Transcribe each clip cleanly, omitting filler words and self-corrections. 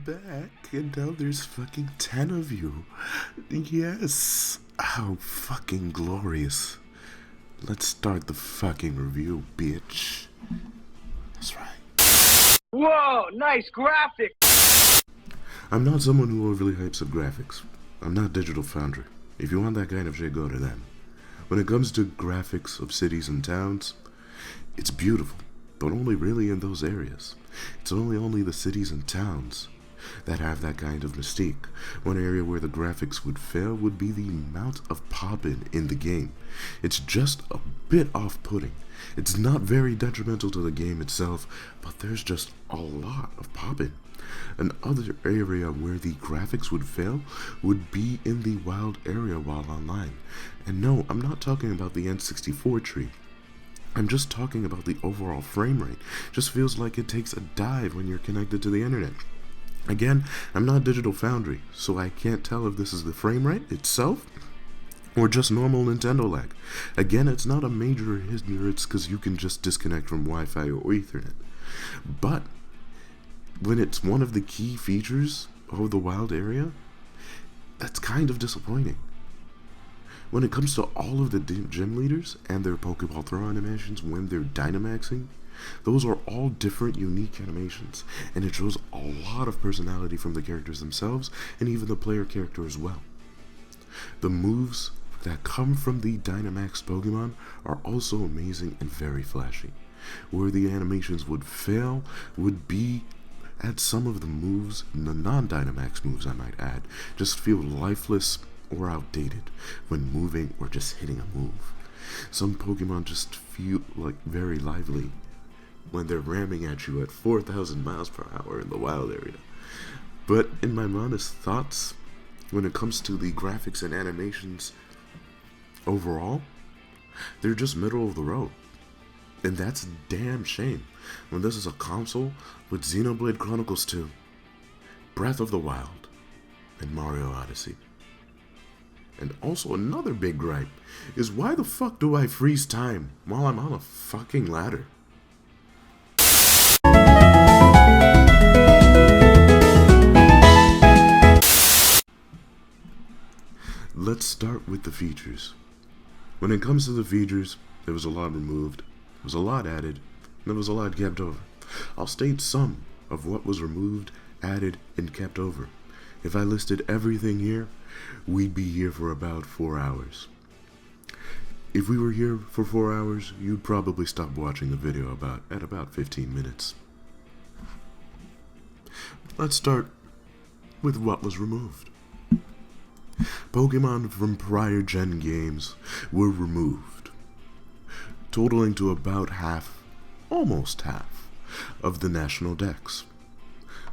back, and now there's fucking 10 of you. Yes. How fucking glorious. Let's start the fucking review, bitch. That's right. Whoa, nice graphic! I'm not someone who overly hypes up graphics. I'm not Digital Foundry. If you want that kind of shit, go to them. When it comes to graphics of cities and towns, it's beautiful, but only really in those areas. It's only the cities and towns that have that kind of mystique. One area where the graphics would fail would be the amount of poppin' in the game. It's just a bit off-putting. It's not very detrimental to the game itself, but there's just a lot of poppin'. Another area where the graphics would fail would be in the wild area while online. And no, I'm not talking about the N64 tree. I'm just talking about the overall frame rate. Just feels like it takes a dive when you're connected to the internet. Again, I'm not Digital Foundry, so I can't tell if this is the frame rate itself or just normal Nintendo lag. Again, it's not a major hindrance because you can just disconnect from Wi-Fi or Ethernet. But when it's one of the key features of the wild area, that's kind of disappointing. When it comes to all of the gym leaders and their Pokeball throw animations when they're Dynamaxing, those are all different, unique animations, and it shows a lot of personality from the characters themselves and even the player character as well. The moves that come from the Dynamax Pokemon are also amazing and very flashy. Where the animations would fail would be at some of the moves, the non-Dynamax moves I might add, just feel lifeless or outdated when moving or just hitting a move. Some Pokemon just feel like very lively when they're ramming at you at 4,000 miles per hour in the wild area. But in my honest thoughts, when it comes to the graphics and animations overall, they're just middle of the road. And that's a damn shame when this is a console with Xenoblade Chronicles 2, Breath of the Wild, and Mario Odyssey. And also another big gripe is why the fuck do I freeze time while I'm on a fucking ladder? Let's start with the features. When it comes to the features, there was a lot removed, there was a lot added, and there was a lot kept over. I'll state some of what was removed, added, and kept over. If I listed everything here, we'd be here for about 4 hours. If we were here for 4 hours, you'd probably stop watching the video at about 15 minutes. Let's start with what was removed. Pokemon from prior gen games were removed, totaling to about half, almost half, of the national dex.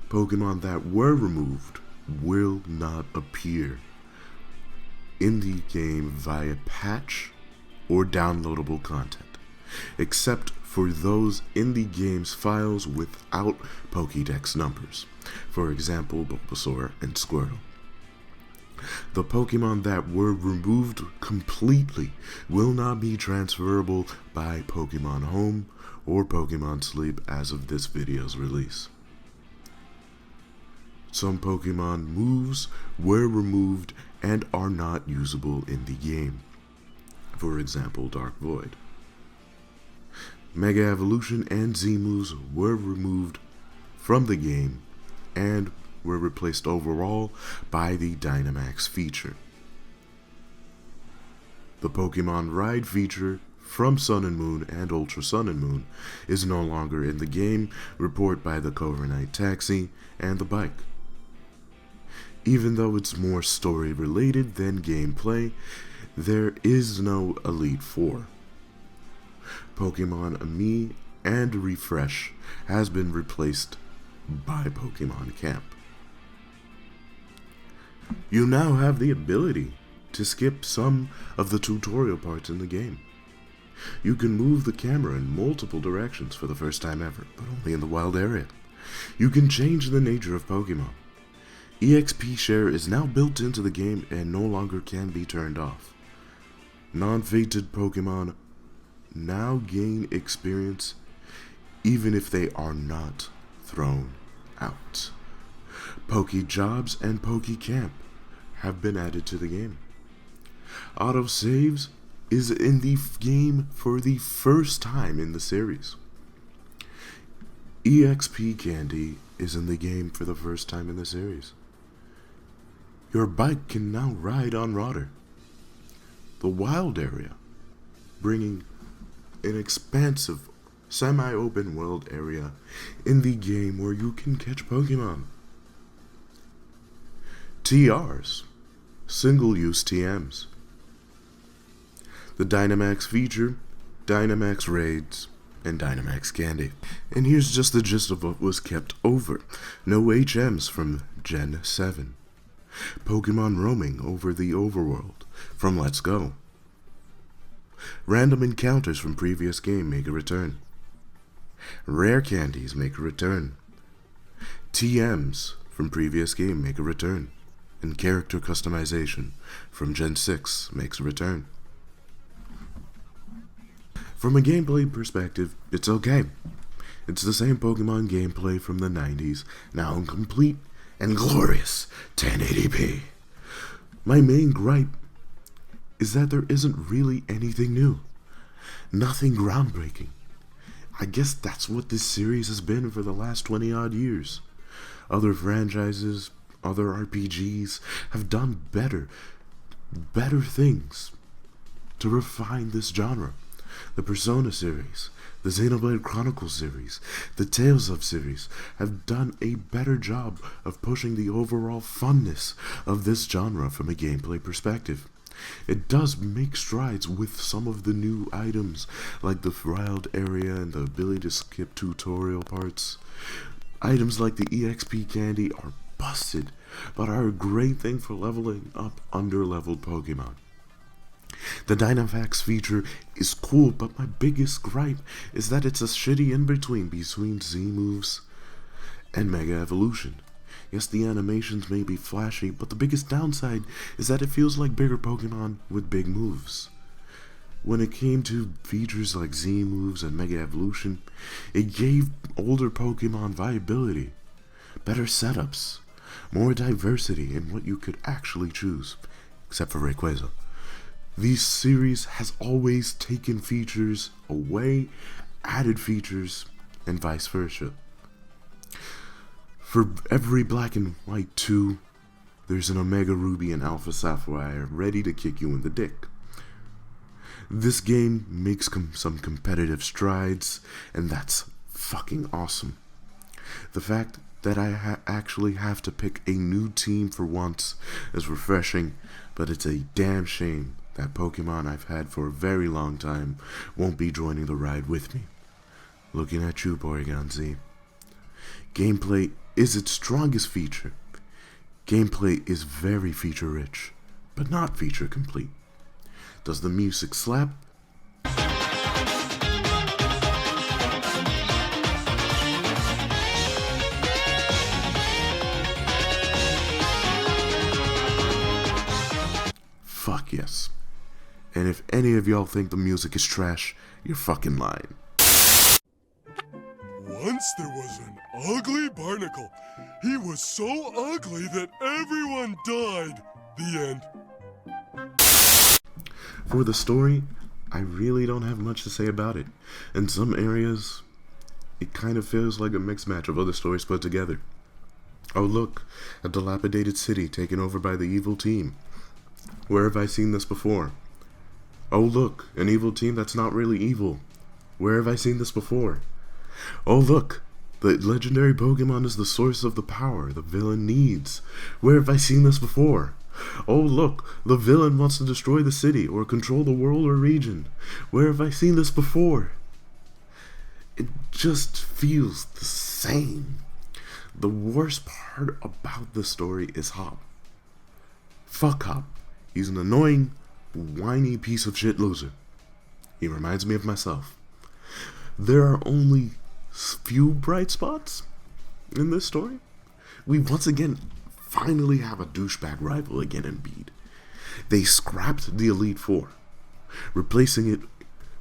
Pokemon that were removed will not appear in the game via patch or downloadable content, except for those in the game's files without Pokédex numbers, for example Bulbasaur and Squirtle. The Pokemon that were removed completely will not be transferable by Pokemon Home or Pokemon Sleep as of this video's release. Some Pokemon moves were removed and are not usable in the game. For example, Dark Void. Mega Evolution and Z moves were removed from the game and were replaced overall by the Dynamax feature. The Pokemon Ride feature from Sun and Moon and Ultra Sun and Moon is no longer in the game, reported by the Corviknight Taxi and the bike. Even though it's more story related than gameplay, there is no Elite Four. Pokemon Ami and Refresh has been replaced by Pokemon Camp. You now have the ability to skip some of the tutorial parts in the game. You can move the camera in multiple directions for the first time ever, but only in the wild area. You can change the nature of Pokemon. EXP share is now built into the game and no longer can be turned off. Non-fated Pokemon now gain experience even if they are not thrown out. Poke Jobs and Poke Camp have been added to the game. Autosaves is in the game for the first time in the series. EXP Candy is in the game for the first time in the series. Your bike can now ride on water. The Wild area, bringing an expansive, semi-open world area in the game where you can catch Pokemon. TRs, single-use TMs. The Dynamax feature, Dynamax raids, and Dynamax candy. And here's just the gist of what was kept over. No HMs from Gen 7. Pokemon roaming over the overworld from Let's Go. Random encounters from previous game make a return. Rare candies make a return. TMs from previous game make a return. And character customization from Gen 6 makes a return. From a gameplay perspective, it's okay. It's the same Pokemon gameplay from the 90s, now in complete and glorious 1080p. My main gripe is that there isn't really anything new. Nothing groundbreaking. I guess that's what this series has been for the last 20 odd years. Other franchises, other RPGs have done better things to refine this genre. The Persona series, the Xenoblade Chronicles series, the Tales of series have done a better job of pushing the overall funness of this genre from a gameplay perspective. It does make strides with some of the new items, like the Flawed area and the ability to skip tutorial parts. Items like the EXP candy are busted, but are a great thing for leveling up under-leveled Pokemon. The Dynamax feature is cool, but my biggest gripe is that it's a shitty in-between between Z moves and Mega Evolution. Yes, the animations may be flashy, but the biggest downside is that it feels like bigger Pokemon with big moves. When it came to features like Z moves and Mega Evolution, it gave older Pokemon viability, better setups, more diversity in what you could actually choose, except for Rayquaza. This series has always taken features away, added features, and vice versa. For every Black and White 2, there's an Omega Ruby and Alpha Sapphire ready to kick you in the dick. This game makes some competitive strides, and that's fucking awesome. The fact that I actually have to pick a new team for once is refreshing, but it's a damn shame that Pokemon I've had for a very long time won't be joining the ride with me. Looking at you, Porygon Z. Gameplay is its strongest feature. Gameplay is very feature-rich, but not feature-complete. Does the music slap? Fuck yes. And if any of y'all think the music is trash, you're fucking lying. Once there was an ugly barnacle. He was so ugly that everyone died. The end. For the story, I really don't have much to say about it. In some areas, it kind of feels like a mixed match of other stories put together. Oh look, a dilapidated city taken over by the evil team. Where have I seen this before? Oh look, an evil team that's not really evil. Where have I seen this before? Oh look, the legendary Pokemon is the source of the power the villain needs. Where have I seen this before? Oh look, the villain wants to destroy the city or control the world or region. Where have I seen this before? It just feels the same. The worst part about the story is Hop. Fuck Hop. He's an annoying, whiny piece of shit loser. He reminds me of myself. There are only few bright spots in this story. We once again finally have a douchebag rival again in Bede. They scrapped the Elite Four, replacing it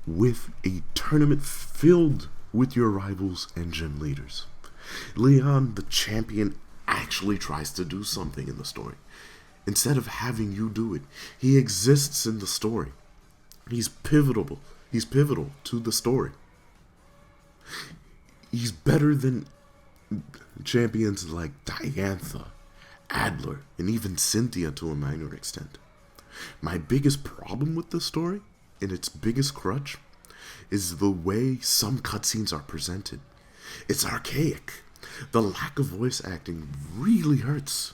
with a tournament filled with your rivals and gym leaders. Leon, the champion actually tries to do something in the story. Instead of having you do it, he exists in the story. He's pivotal. He's pivotal to the story. He's better than champions like Diantha, Adler, and even Cynthia to a minor extent. My biggest problem with this story, and its biggest crutch, is the way some cutscenes are presented. It's archaic. The lack of voice acting really hurts.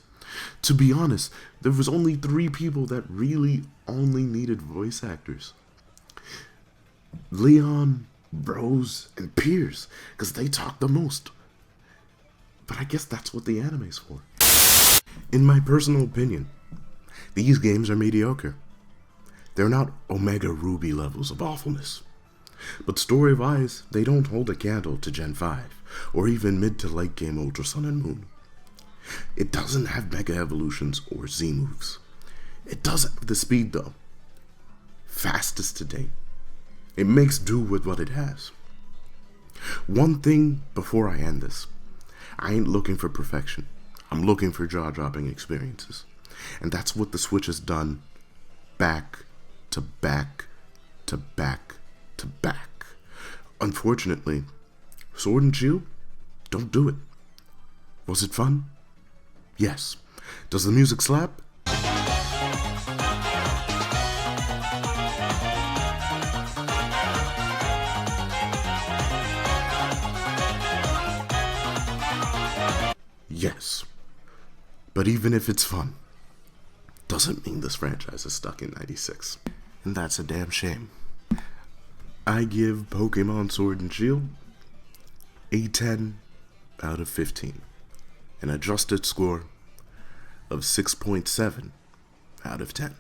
To be honest, there was only 3 people that really only needed voice actors. Leon, Rose, and Piers, because they talk the most. But I guess that's what the anime's for. In my personal opinion, these games are mediocre. They're not Omega Ruby levels of awfulness. But story-wise, they don't hold a candle to Gen 5, or even mid to late game Ultra Sun and Moon. It doesn't have Mega Evolutions or Z moves. It does have the speed though. Fastest to date. It makes do with what it has. One thing before I end this. I ain't looking for perfection. I'm looking for jaw-dropping experiences. And that's what the Switch has done back to back to back to back. Unfortunately, Sword and Shield don't do it. Was it fun? Yes. Does the music slap? Yes. But even if it's fun, doesn't mean this franchise is stuck in 96. And that's a damn shame. I give Pokemon Sword and Shield a 10 out of 15. An adjusted score of 6.7 out of 10.